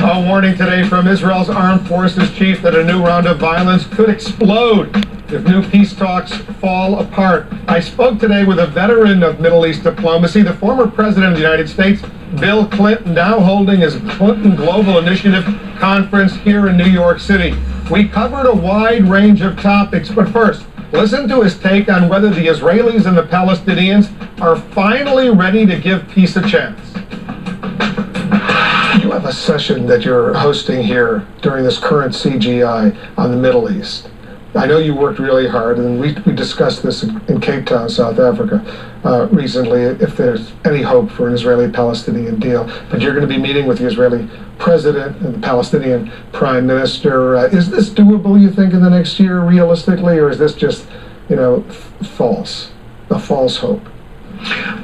A warning today from Israel's armed forces chief that a new round of violence could explode if new peace talks fall apart. I spoke today with a veteran of Middle East diplomacy, the former president of the United States, Bill Clinton, now holding his Clinton Global Initiative conference here in New York City. We covered a wide range of topics, but first, listen to his take on whether the Israelis and the Palestinians are finally ready to give peace a chance. You have a session that you're hosting here during this current CGI on the Middle East. I know you worked really hard, and we discussed this in Cape Town, South Africa, recently, if there's any hope for an Israeli-Palestinian deal. But you're going to be meeting with the Israeli president and the Palestinian prime minister. Is this doable, you think, in the next year, realistically, or is this just, false, a false hope?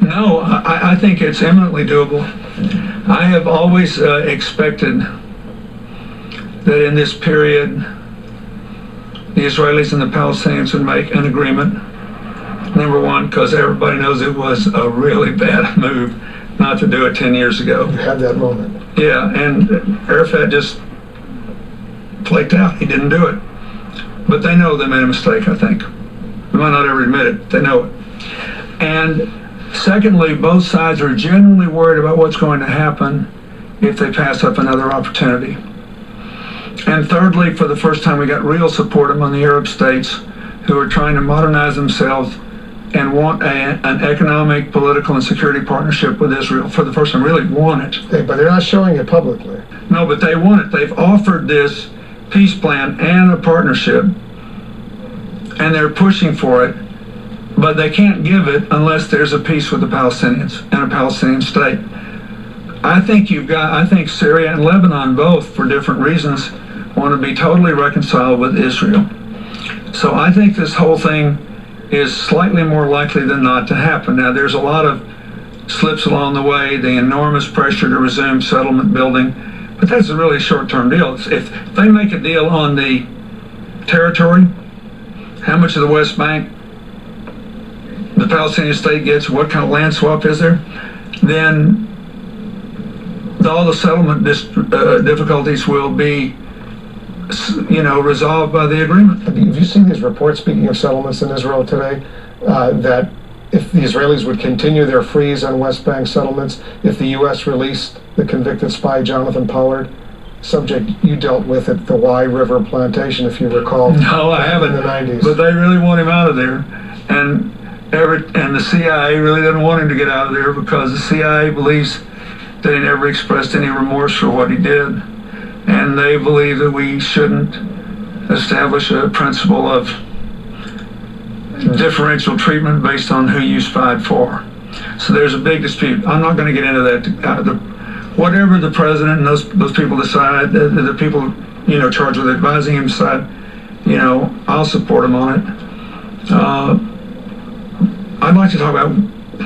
No, I think it's eminently doable. I have always expected that in this period, the Israelis and the Palestinians would make an agreement. Number one, because everybody knows it was a really bad move not to do it 10 years ago. You had that moment. Yeah, and Arafat just flaked out. He didn't do it. But they know they made a mistake, I think. They might not ever admit it. They know it. And secondly, both sides are genuinely worried about what's going to happen if they pass up another opportunity. And thirdly, for the first time, we got real support among the Arab states who are trying to modernize themselves and want an economic, political, and security partnership with Israel. For the first time, really want it. But they're not showing it publicly. No, but they want it. They've offered this peace plan and a partnership, and they're pushing for it, but they can't give it unless there's a peace with the Palestinians and a Palestinian state. I think Syria and Lebanon both, for different reasons, want to be totally reconciled with Israel. So I think this whole thing is slightly more likely than not to happen. Now, there's a lot of slips along the way, the enormous pressure to resume settlement building, but that's a really short-term deal. If they make a deal on the territory, how much of the West Bank the Palestinian state gets, what kind of land swap is there, then all the settlement difficulties will be resolved by the agreement. Have you seen these reports, speaking of settlements in Israel today, that if the Israelis would continue their freeze on West Bank settlements, if the U.S. released the convicted spy Jonathan Pollard, subject you dealt with at the Wye River plantation, if you recall? No, I haven't. In the 90s. But they really want him out of there. And the CIA really doesn't want him to get out of there because the CIA believes that he never expressed any remorse for what he did. And they believe that we shouldn't establish a principle of differential treatment based on who you spied for. So there's a big dispute. I'm not going to get into that. Whatever the president and those people decide, the people charged with advising him decide, I'll support him on it. I'd like to talk about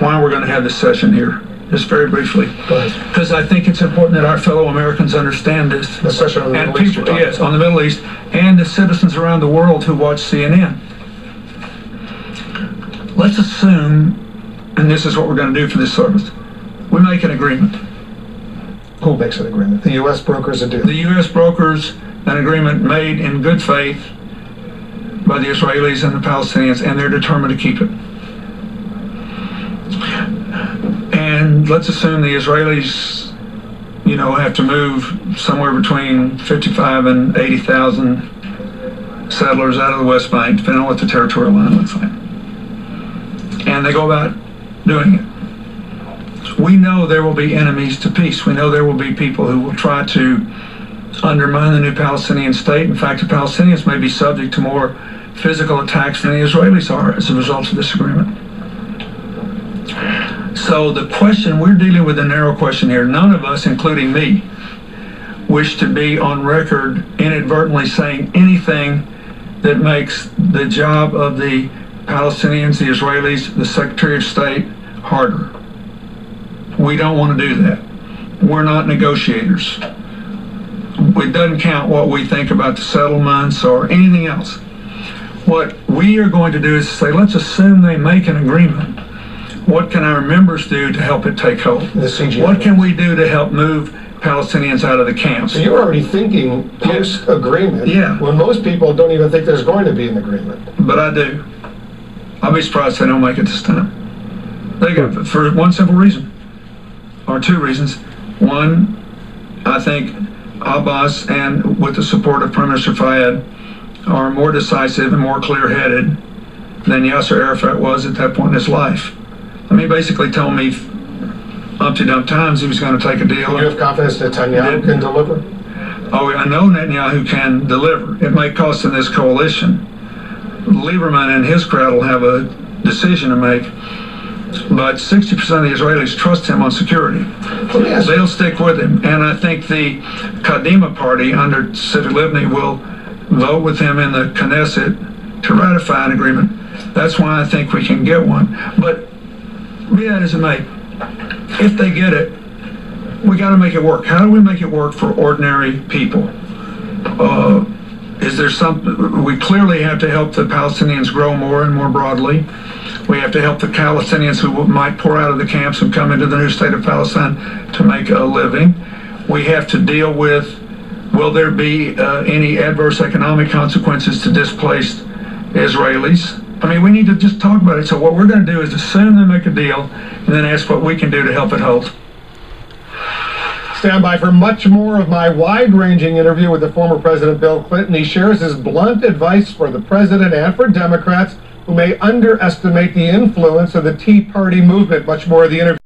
why we're going to have this session here. Just very briefly, because I think it's important that our fellow Americans understand this. The session on the Middle East. Yes, on the Middle East, and the citizens around the world who watch CNN. Let's assume, and this is what we're going to do for this service, we make an agreement. Who makes an agreement? The U.S. brokers a deal. The U.S. brokers an agreement made in good faith by the Israelis and the Palestinians, and they're determined to keep it. And let's assume the Israelis, have to move somewhere between 55 and 80,000 settlers out of the West Bank, depending on what the territorial line looks like. And they go about doing it. We know there will be enemies to peace. We know there will be people who will try to undermine the new Palestinian state. In fact, the Palestinians may be subject to more physical attacks than the Israelis are as a result of this agreement. So the question, we're dealing with a narrow question here. None of us, including me, wish to be on record inadvertently saying anything that makes the job of the Palestinians, the Israelis, the Secretary of State harder. We don't want to do that. We're not negotiators. It doesn't count what we think about the settlements or anything else. What we are going to do is say, let's assume they make an agreement. What can our members do to help it take hold? The CGI. What can we do to help move Palestinians out of the camps? So you're already thinking post-agreement, Yeah. when most people don't even think there's going to be an agreement. But I do. I'll be surprised if they don't make it this time. They got, for one simple reason, or two reasons. One, I think Abbas, and with the support of Prime Minister Fayyad, are more decisive and more clear-headed than Yasser Arafat was at that point in his life. I mean, he basically told me umpty-dump times he was going to take a deal. You have confidence Netanyahu can deliver? Oh, I know Netanyahu can deliver. It may cost him this coalition. Lieberman and his crowd will have a decision to make, but 60% of the Israelis trust him on security. They'll stick with him, and I think the Kadima party under Tzipi Livni will vote with him in the Knesset to ratify an agreement. That's why I think we can get one. But be that as it may, if they get it, we got to make it work. How do we make it work for ordinary people? Is there something? We clearly have to help the Palestinians grow more and more broadly. We have to help the Palestinians who might pour out of the camps and come into the new state of Palestine to make a living. We have to deal with, will there be any adverse economic consequences to displaced Israelis? I mean, we need to just talk about it. So what we're going to do is assume they make a deal and then ask what we can do to help it hold. Stand by for much more of my wide-ranging interview with the former President Bill Clinton. He shares his blunt advice for the president and for Democrats who may underestimate the influence of the Tea Party movement. Much more of the interview.